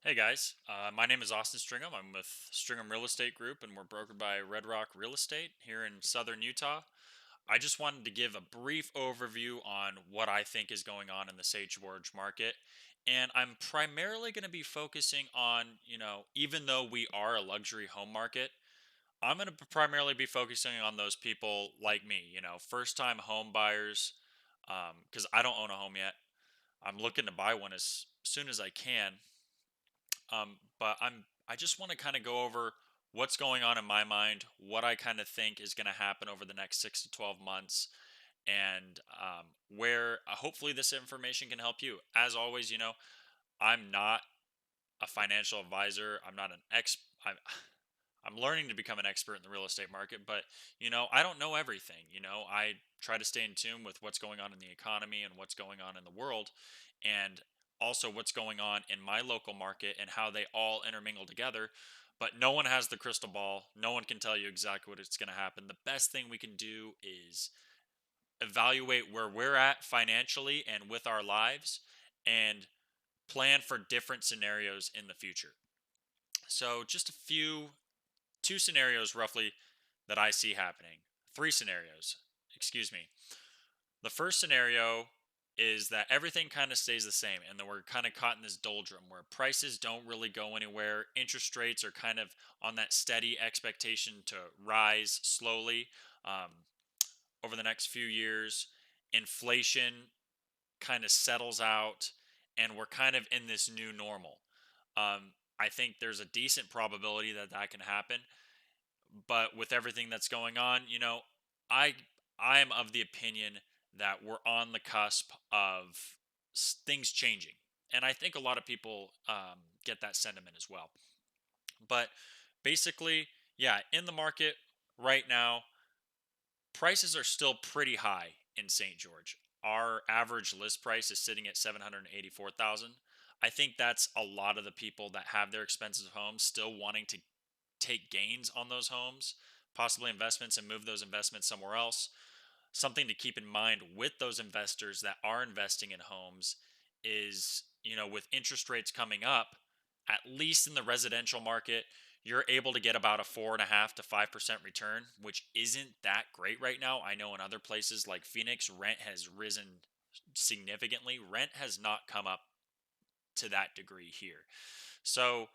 Hey guys, my name is Austin Stringham. I'm with Stringham Real Estate Group, and we're brokered by Red Rock Real Estate here in southern Utah. I just wanted to give a brief overview on what I think is going on in the St. George market. And I'm primarily going to be focusing on, even though we are a luxury home market, I'm going to primarily be focusing on those people like me, first time home buyers, because I don't own a home yet. I'm looking to buy one as soon as I can. But I just want to kind of go over what's going on in my mind, what I kind of think is going to happen over the next 6 to 12 months, and where hopefully this information can help you. As always, I'm not a financial advisor. I'm not an ex. I'm learning to become an expert in the real estate market, but I don't know everything. I try to stay in tune with what's going on in the economy and what's going on in the world, and also what's going on in my local market and how they all intermingle together. But no one has the crystal ball. No one can tell you exactly what it's going to happen. The best thing we can do is evaluate where we're at financially and with our lives and plan for different scenarios in the future. So, just two scenarios roughly that I see happening. Three scenarios, excuse me. The first scenario is that everything kind of stays the same and then we're kind of caught in this doldrum where prices don't really go anywhere. Interest rates are kind of on that steady expectation to rise slowly um, over the next few years. Inflation kind of settles out and we're kind of in this new normal. I think there's a decent probability that that can happen, but with everything that's going on, I I am of the opinion that we're on the cusp of things changing, and I think a lot of people get that sentiment as well. But basically, yeah, in the market right now, prices are still pretty high in St. George. Our average list price is sitting at 784,000. I think that's a lot of the people that have their expensive homes still wanting to take gains on those homes, possibly investments, and move those investments somewhere else. Something to keep in mind with those investors that are investing in homes is, with interest rates coming up, at least in the residential market, you're able to get about a 4.5 to 5% return, which isn't that great right now. I know in other places like Phoenix, rent has risen significantly. Rent has not come up to that degree here. So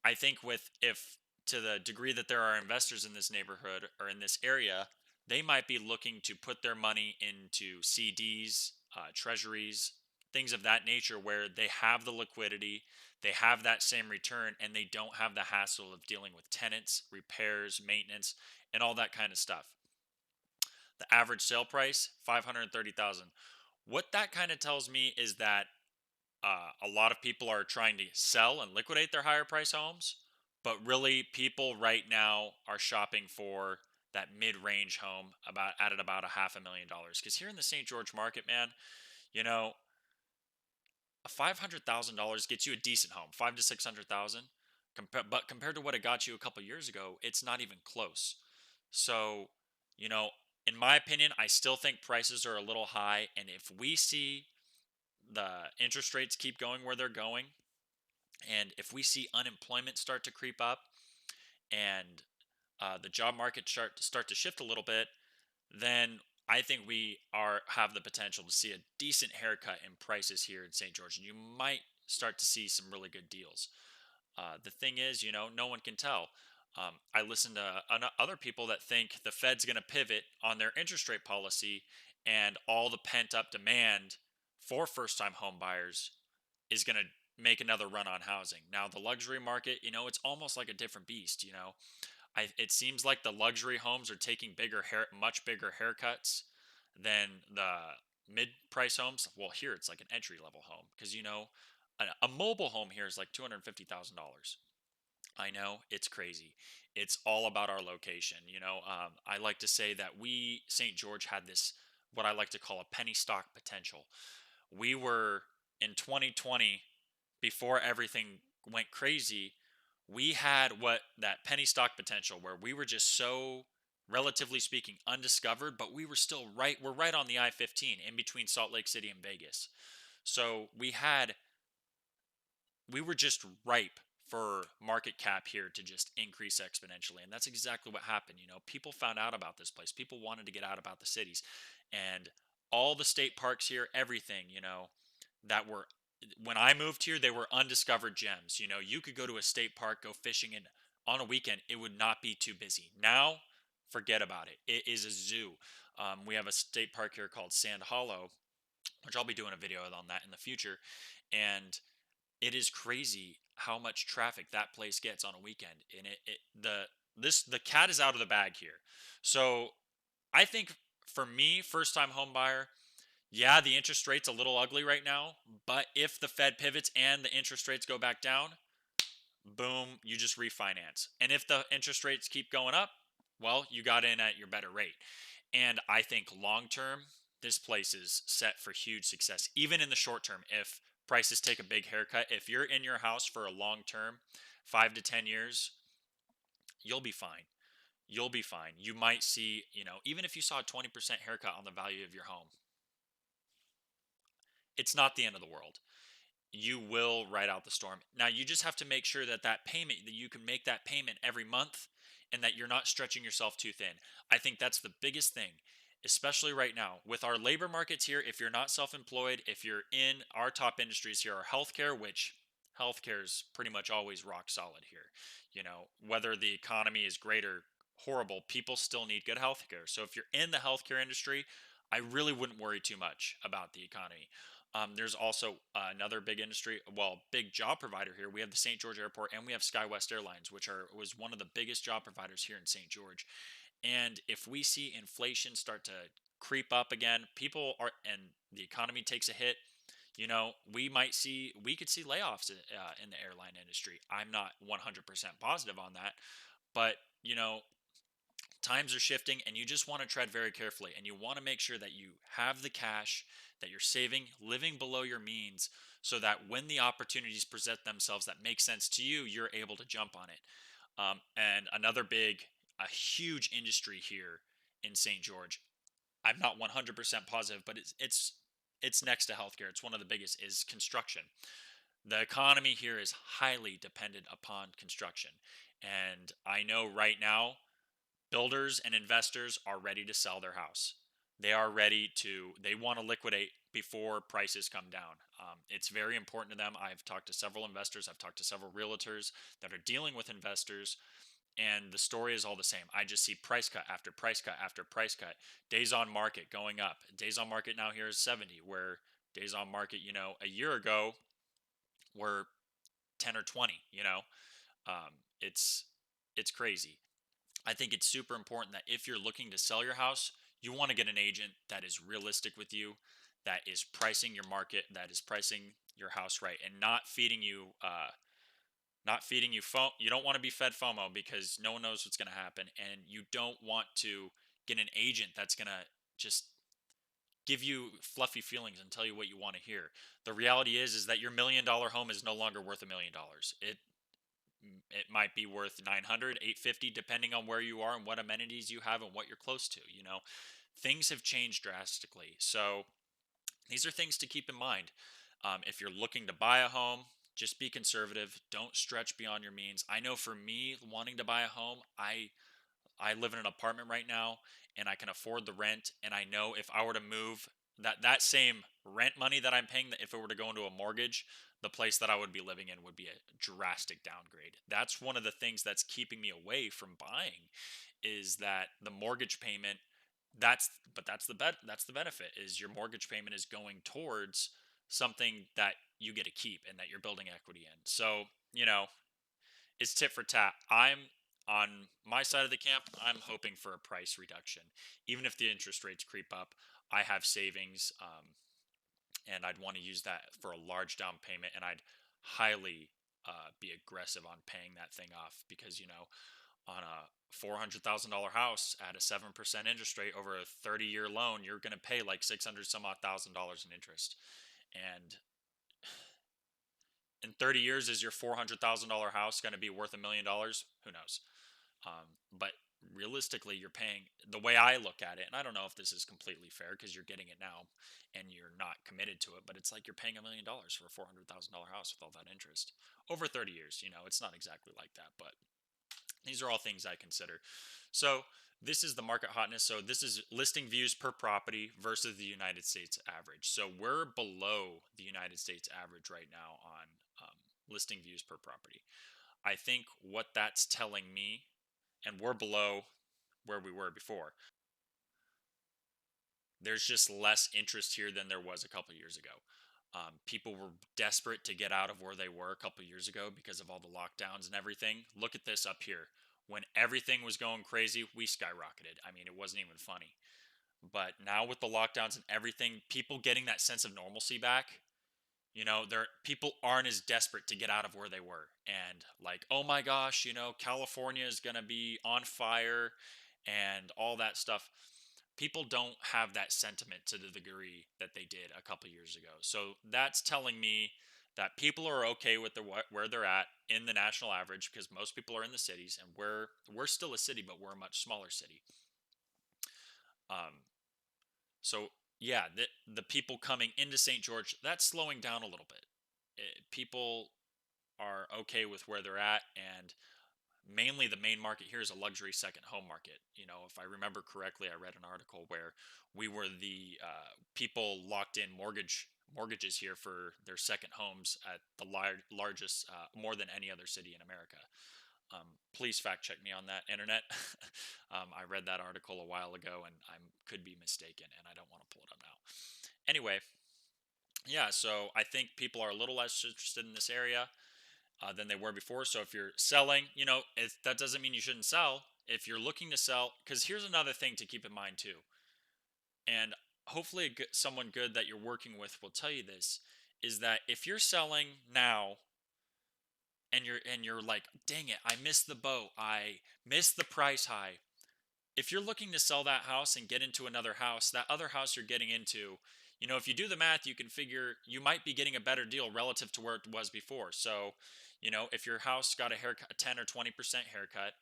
I think with if to the degree that there are investors in this neighborhood or in this area, they might be looking to put their money into CDs, treasuries, things of that nature where they have the liquidity, they have that same return, and they don't have the hassle of dealing with tenants, repairs, maintenance, and all that kind of stuff. The average sale price, 530,000. What that kind of tells me is that a lot of people are trying to sell and liquidate their higher price homes, but really people right now are shopping for that mid-range home about at about a $500,000. Because here in the St. George market, man, you know, a $500,000 gets you a decent home, 5 to 600,000. But compared to what it got you a couple years ago, it's not even close. So, you know, in my opinion, I still think prices are a little high, and if we see the interest rates keep going where they're going, and if we see unemployment start to creep up and the job market start to shift a little bit, then I think we are have the potential to see a decent haircut in prices here in St. George, and you might start to see some really good deals. The thing is, no one can tell. I listen to other people that think the Fed's going to pivot on their interest rate policy, and all the pent up demand for first time home buyers is going to make another run on housing. Now, the luxury market, it's almost like a different beast. It seems like the luxury homes are taking much bigger haircuts than the mid price homes. Well, here it's like an entry level home because a mobile home here is like $250,000. I know it's crazy. It's all about our location. I like to say that we St. George had this what I like to call a penny stock potential. We were in 2020, before everything went crazy, we had what that penny stock potential where we were just so, relatively speaking, undiscovered, but we're right on the I-15 in between Salt Lake City and Vegas. So we had we were just ripe for market cap here to just increase exponentially. And that's exactly what happened. People found out about this place. People wanted to get out about the cities. And all the state parks here, everything, that were when I moved here, they were undiscovered gems. You could go to a state park, go fishing, and on a weekend, it would not be too busy. Now, forget about it. It is a zoo. We have a state park here called Sand Hollow, which I'll be doing a video on that in the future. And it is crazy how much traffic that place gets on a weekend. And the cat is out of the bag here. So I think for me, first time home buyer, yeah, the interest rate's a little ugly right now, but if the Fed pivots and the interest rates go back down, boom, you just refinance. And if the interest rates keep going up, well, you got in at your better rate. And I think long term, this place is set for huge success, even in the short term. If prices take a big haircut, if you're in your house for a long term, 5 to 10 years, you'll be fine. You'll be fine. You might see, even if you saw a 20% haircut on the value of your home, it's not the end of the world. You will ride out the storm. Now, you just have to make sure that payment, that you can make that payment every month and that you're not stretching yourself too thin. I think that's the biggest thing, especially right now with our labor markets here. If you're not self-employed, if you're in our top industries here are healthcare, which healthcare is pretty much always rock solid here. Whether the economy is great or horrible, people still need good healthcare. So if you're in the healthcare industry, I really wouldn't worry too much about the economy. There's also another big industry, well, big job provider here. We have the St. George Airport and we have SkyWest Airlines, which was one of the biggest job providers here in St. George. And if we see inflation start to creep up again, and the economy takes a hit, we could see layoffs in the airline industry. I'm not 100% positive on that, but times are shifting and you just want to tread very carefully and you want to make sure that you have the cash that you're saving living below your means so that when the opportunities present themselves that make sense to you, you're able to jump on it. And another a huge industry here in St. George, I'm not 100% positive, but it's next to healthcare, it's one of the biggest, is construction. The economy here is highly dependent upon construction, and I know right now builders and investors are ready to sell their house. They want to liquidate before prices come down. It's very important to them. I've talked to several investors, I've talked to several realtors that are dealing with investors, and the story is all the same. I just see price cut after price cut after price cut. Days on market going up. Days on market now here is 70, where days on market, a year ago were 10 or 20, Um, it's it's crazy. I think it's super important that if you're looking to sell your house, you want to get an agent that is realistic with you, that is pricing your market, that is pricing your house right, and not feeding you FOMO. You don't want to be fed FOMO because no one knows what's going to happen, and you don't want to get an agent that's going to just give you fluffy feelings and tell you what you want to hear. The reality is that your $1 million home is no longer worth $1 million. It might be worth 900, 850, depending on where you are and what amenities you have and what you're close to. Things have changed drastically, so these are things to keep in mind. If you're looking to buy a home, just be conservative, don't stretch beyond your means. I know for me, wanting to buy a home, I live in an apartment right now and I can afford the rent, and I know if I were to move, that same rent money that I'm paying, if it were to go into a mortgage, the place that I would be living in would be a drastic downgrade. That's one of the things that's keeping me away from buying, is that the mortgage payment, that's the benefit, is your mortgage payment is going towards something that you get to keep and that you're building equity in. So, you know, it's tit for tat. I'm on my side of the camp. I'm hoping for a price reduction, even if the interest rates creep up. I have savings, and I'd want to use that for a large down payment, and I'd highly be aggressive on paying that thing off because on a $400,000 house at a 7% interest rate over a 30-year loan, you're going to pay like 600 some odd $1,000 in interest, and in 30 years, is your $400,000 house going to be worth $1 million? Who knows? But realistically you're paying, the way I look at it, and I don't know if this is completely fair because you're getting it now and you're not committed to it, but it's like you're paying $1 million for a $400,000 house with all that interest over 30 years. It's not exactly like that, but these are all things I consider. So this is the market hotness. So this is listing views per property versus the United States average. So we're below the United States average right now on listing views per property. I think what that's telling me, and we're below where we were before. There's just less interest here than there was a couple years ago. People were desperate to get out of where they were a couple years ago because of all the lockdowns and everything. Look at this up here. When everything was going crazy, we skyrocketed. I mean, it wasn't even funny. But now with the lockdowns and everything, people getting that sense of normalcy back, there people aren't as desperate to get out of where they were. And like, oh my gosh, California is going to be on fire and all that stuff. People don't have that sentiment to the degree that they did a couple years ago. So that's telling me that people are okay with where they're at in the national average because most people are in the cities, and we're still a city, but we're a much smaller city. Um, so yeah, the people coming into St. George, that's slowing down a little bit. People are okay with where they're at, and mainly the main market here is a luxury second home market. If I remember correctly, I read an article where we were the people locked in mortgages here for their second homes at the largest, more than any other city in America. Please fact check me on that, internet. I read that article a while ago, and I could be mistaken, and I don't want to pull it up now. Anyway, yeah, so I think people are a little less interested in this area than they were before. So if you're selling, that doesn't mean you shouldn't sell. If you're looking to sell, because here's another thing to keep in mind too, and hopefully someone good that you're working with will tell you this, is that if you're selling now and you're like, dang it, I missed the boat, I missed the price high. If you're looking to sell that house and get into another house, that other house you're getting into, if you do the math, you can figure you might be getting a better deal relative to where it was before. So, if your house got a haircut, a 10 or 20% haircut,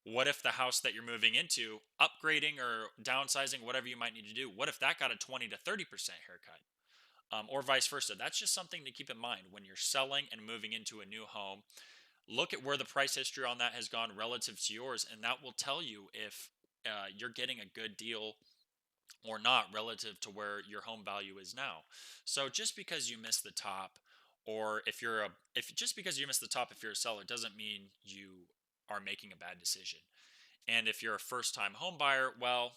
what if the house that you're moving into, upgrading or downsizing, whatever you might need to do, what if that got a 20 to 30% haircut? Or vice versa. That's just something to keep in mind when you're selling and moving into a new home. Look at where the price history on that has gone relative to yours, and that will tell you if you're getting a good deal or not relative to where your home value is now. So just because you miss the top, or if just because you miss the top, if you're a seller, doesn't mean you are making a bad decision. And if you're a first time home buyer, well,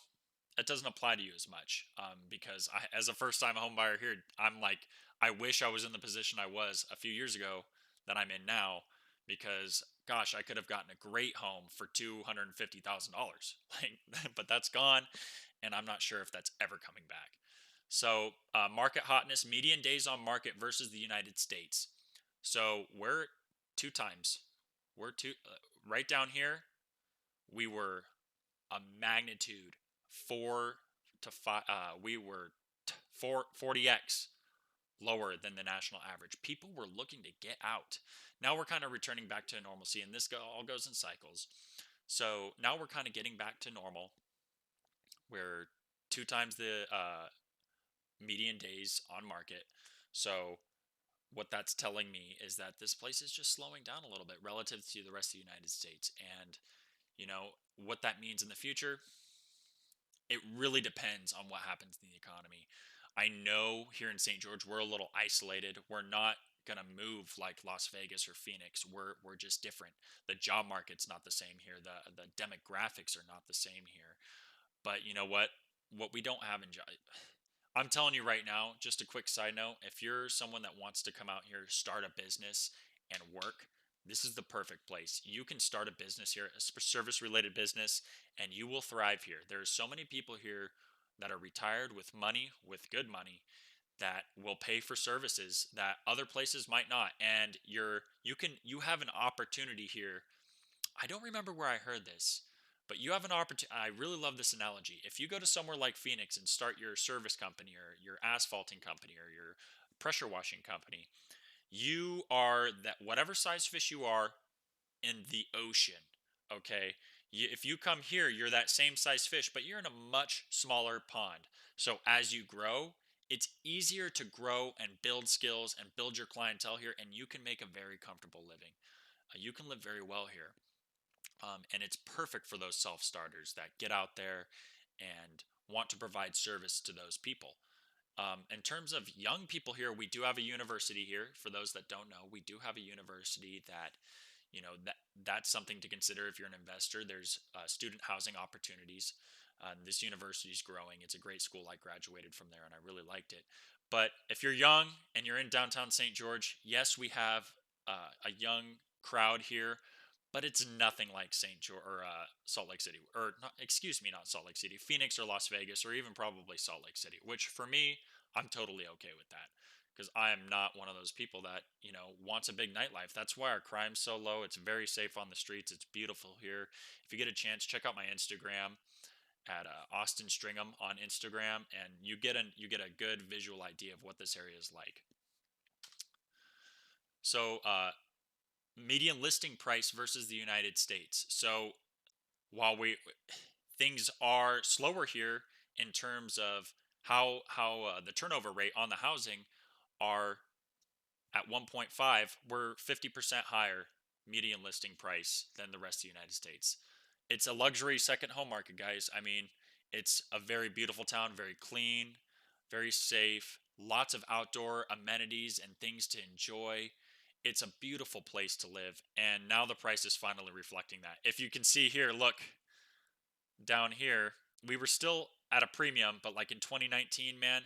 it doesn't apply to you as much, because as a first time home buyer here, I'm like, I wish I was in the position I was a few years ago that I'm in now, because gosh, I could have gotten a great home for $250,000. Like, but that's gone, and I'm not sure if that's ever coming back. So, market hotness, median days on market versus the United States. So we're two times. We're right down here. We were a magnitude 4 to 5. We were 40x lower than the national average. People were looking to get out. Now we're kind of returning back to normalcy, and this all goes in cycles. So now we're kind of getting back to normal. We're two times the median days on market. So what that's telling me is that this place is just slowing down a little bit relative to the rest of the United States. And what that means in the future, it really depends on what happens in the economy. I know here in St. George we're a little isolated. We're not gonna move like Las Vegas or Phoenix. We're just different. The job market's not the same here. The demographics are not the same here. But you know what? What we don't have in I'm telling you right now, just a quick side note, if you're someone that wants to come out here, start a business and work, this is the perfect place. You can start a business here, a service related business, and you will thrive here. There's so many people here that are retired with money, with good money, that will pay for services that other places might not. And you have an opportunity here. I don't remember where I heard this, but you have an opportunity. I really love this analogy. If you go to somewhere like Phoenix and start your service company or your asphalting company or your pressure washing company, you are that whatever size fish you are in the ocean, okay? If you come here, you're that same size fish, but you're in a much smaller pond. So as you grow, it's easier to grow and build skills and build your clientele here, and you can make a very comfortable living. You can live very well here. And it's perfect for those self starters that get out there and want to provide service to those people. In terms of young people here, we do have a university here. For those that don't know, we do have a university that, that's something to consider if you're an investor. There's student housing opportunities. This university is growing. It's a great school. I graduated from there and I really liked it. But if you're young and you're in downtown St. George, yes, we have a young crowd here, but it's nothing like St. George or Salt Lake City, or not, excuse me, not Salt Lake City, Phoenix or Las Vegas, or even probably Salt Lake City. Which for me, I'm totally okay with that because I am not one of those people that wants a big nightlife. That's why our crime's so low. It's very safe on the streets. It's beautiful here. If you get a chance, check out my Instagram at Austin Stringham on Instagram, and you get a good visual idea of what this area is like. So, median listing price versus the United States. So, while we things are slower here in terms of how the turnover rate on the housing are at 1.5, we're 50% higher median listing price than the rest of the United States. It's a luxury second home market, guys. I mean, it's a very beautiful town, very clean, very safe, lots of outdoor amenities and things to enjoy. It's a beautiful place to live, and now the price is finally reflecting that. If you can see here, look down here, we were still at a premium, but like in 2019, man,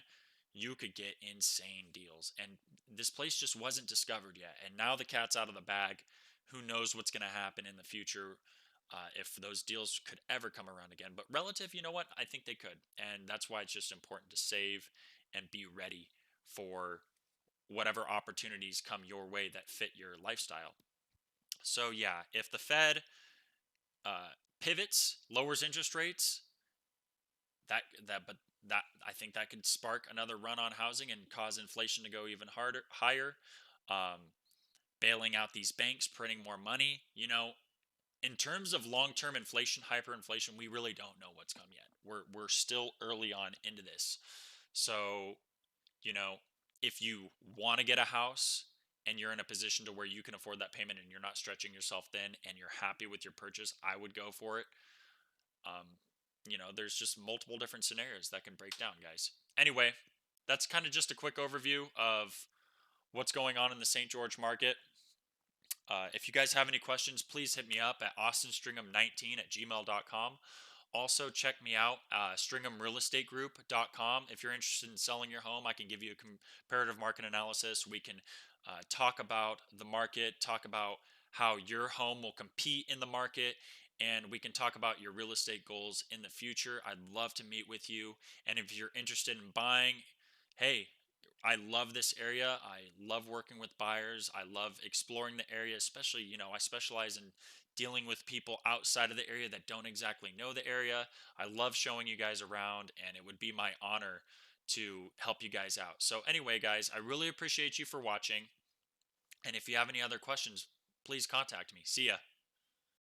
you could get insane deals. And this place just wasn't discovered yet. And now the cat's out of the bag. Who knows what's going to happen in the future if those deals could ever come around again. But relative, you know what? I think they could. And that's why it's just important to save and be ready for whatever opportunities come your way that fit your lifestyle. So, yeah, if the Fed uh, pivots, lowers interest rates, but that I think that could spark another run on housing and cause inflation to go even harder higher. Um, Bailing out these banks, printing more money. In terms of long-term inflation, hyperinflation, we really don't know what's come yet. We're still early on into this. So, you know, if you want to get a house and you're in a position to where you can afford that payment and you're not stretching yourself thin and you're happy with your purchase, I would go for it. Um, there's just multiple different scenarios that can break down, guys. Anyway, that's kind of just a quick overview of what's going on in the St. George market. If you guys have any questions, please hit me up at austinstringham19 at gmail.com. Also, check me out, stringhamrealestategroup.com. If you're interested in selling your home, I can give you a comparative market analysis. We can talk about the market, talk about how your home will compete in the market, and we can talk about your real estate goals in the future. I'd love to meet with you. And if you're interested in buying, hey, I love this area. I love working with buyers. I love exploring the area, especially, I specialize in dealing with people outside of the area that don't exactly know the area. I love showing you guys around, and it would be my honor to help you guys out. So, anyway, guys, I really appreciate you for watching. And if you have any other questions, please contact me. See ya.